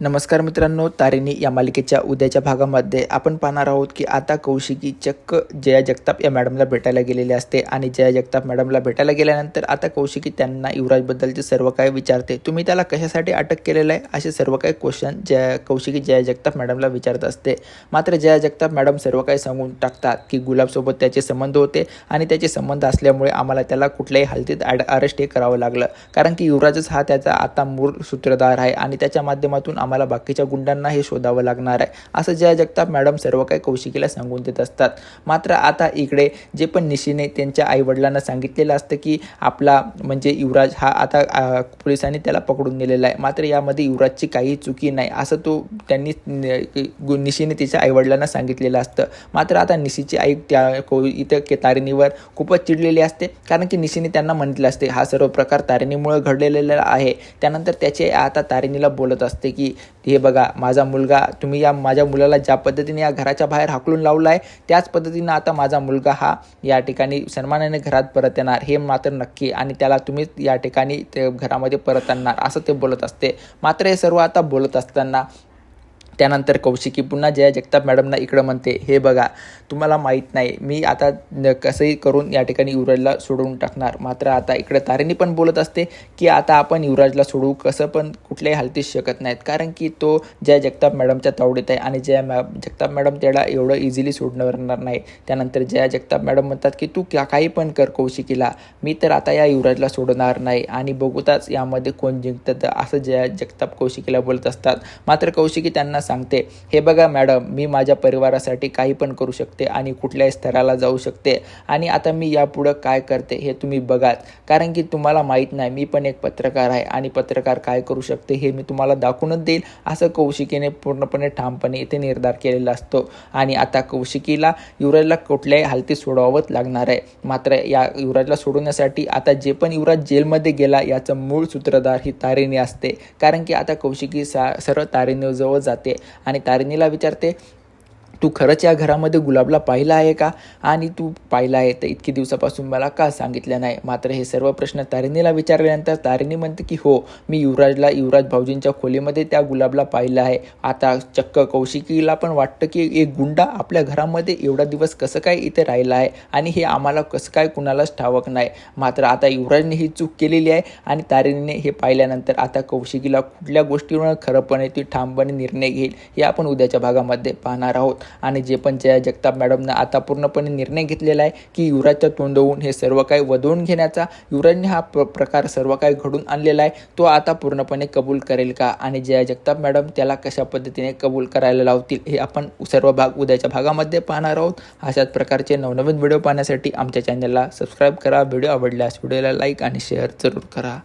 नमस्कार मित्रांनो, तारिणी या मालिकेच्या उद्याच्या भागामध्ये आपण पाहणार आहोत की आता कौशिकी चक्क जया जगताप या मॅडमला भेटायला गेलेले असते आणि जया जगताप मॅडमला भेटायला गेल्यानंतर आता कौशिकी त्यांना युवराजबद्दलचे सर्व काही विचारते. तुम्ही त्याला कशासाठी अटक केलेलं आहे असे सर्व काही क्वेश्चन कौशिकी जया जगताप मॅडमला विचारत असते. मात्र जया जगताप मॅडम सर्व काही सांगून टाकतात की गुलाबसोबत त्याचे संबंध होते आणि त्याचे संबंध असल्यामुळे आम्हाला त्याला कुठल्याही हालतीत अरेस्ट करावं लागलं, कारण की युवराजच हा त्याचा आता मूळ सूत्रधार आहे आणि त्याच्या माध्यमातून आम्हाला बाकीच्या गुंडांना हे शोधावं लागणार आहे, असं जया जगताप मॅडम सर्व काही कौशिकीला सांगून देत असतात. मात्र आता इकडे जे पण निशीने त्यांच्या आईवडिलांना सांगितलेलं असतं की आपला म्हणजे युवराज हा आता पोलिसांनी त्याला पकडून नेलेला आहे, मात्र यामध्ये युवराजची काही चुकी नाही असं त्यांनी निशीने तिच्या आईवडिलांना सांगितलेलं असतं. मात्र आता निशीची आई इथं तारिणीवर खूपच चिडलेली असते, कारण की निशीने त्यांना म्हटलं असते हा सर्व प्रकार तारिणीमुळे घडलेला आहे. त्यानंतर त्याचे आता तारिणीला बोलत असते की हे बघा, माझा मुलगा, तुम्ही या माझ्या मुलाला ज्या पद्धतीने या घराच्या बाहेर हाकलून लावला आहे त्याच पद्धतीनं आता माझा मुलगा हा या ठिकाणी सन्मानाने घरात परत येणार हे मात्र नक्की, आणि त्याला तुम्ही या ठिकाणी ते घरामध्ये परत आणणार असं ते बोलत असते. मात्र हे सर्व आता बोलत असताना त्यानंतर कौशिकी पुन्हा जया जगताप मॅडमना इकडं म्हणते, हे बघा, तुम्हाला माहीत नाही मी आता कसंही करून या ठिकाणी युवराजला सोडवून टाकणार. मात्र आता इकडे तारिणी पण बोलत असते की आता आपण युवराजला सोडवू कसं पण कुठल्याही हालतीत शकत नाहीत, कारण की तो जया जगताप मॅडमच्या तावडीत आहे आणि जगताप मॅडम त्याला एवढं इझिली सोडणार नाही. त्यानंतर जया जगताप मॅडम म्हणतात की तू काही पण कर कौशिकीला, मी तर आता या युवराजला सोडणार नाही आणि बघूताच यामध्ये कोण जिंकतं, असं जया जगताप कौशिकीला बोलत असतात. मात्र कौशिकी त्यांना सांगते, हे बघा मॅडम, मी माझ्या परिवारासाठी काही पण करू शकते आणि कुठल्याही स्तराला जाऊ शकते आणि आता मी यापुढं काय करते हे तुम्ही बघाच, कारण की तुम्हाला माहीत नाही मी पण एक पत्रकार आहे आणि पत्रकार काय करू शकते हे मी तुम्हाला दाखवूनच देईल, असं कौशिकीने पूर्णपणे ठामपणे इथे निर्धार केलेला असतो. आणि आता कौशिकीला युवराजला कुठल्याही हालतीत सोडवावंच लागणार आहे. मात्र या युवराजला सोडवण्यासाठी आता जे पण युवराज जेलमध्ये गेला याचं मूळ सूत्रधार ही तारिणी असते, कारण की आता कौशिकी सरळ तारिणीजवळ जाते आणि तारिणीला विचारते, तू खरंच या घरामध्ये गुलाबला पाहिलं आहे का, आणि तू पाहिलं आहे तर इतकी दिवसापासून मला का सांगितलं नाही. मात्र हे सर्व प्रश्न तारिणीला विचारल्यानंतर तारिणी म्हणते की हो, मी युवराज भाऊजींच्या खोलीमध्ये त्या गुलाबला पाहिलं आहे. आता चक्क कौशिकीला पण वाटतं की एक गुंडा आपल्या घरामध्ये एवढा दिवस कसं काय इथे राहिला आहे आणि हे आम्हाला कसं काय कुणालाच ठावक नाही. मात्र आता युवराजने ही चूक केलेली आहे आणि तारिणीने हे पाहिल्यानंतर आता कौशिकीला कुठल्या गोष्टीवर खरंपणे ती ठामपणे निर्णय घेईल हे आपण उद्याच्या भागामध्ये पाहणार आहोत. आणि जे पण जया जगताप मॅडमनं आता पूर्णपणे निर्णय घेतलेला आहे की युवराजच्या तोंडवून हे सर्व काही वधवून घेण्याचा, युवराजने हा प्रकार सर्व काही घडून आणलेला आहे, तो आता पूर्णपणे कबूल करेल का आणि जया जगताप मॅडम त्याला कशा पद्धतीने कबूल करायला लावतील हे आपण सर्व भाग उद्याच्या भागामध्ये पाहणार आहोत. अशाच प्रकारचे नवनवीन व्हिडिओ पाहण्यासाठी आमच्या चॅनलला सबस्क्राईब करा. व्हिडिओ आवडल्यास व्हिडिओला लाईक आणि शेअर जरूर करा.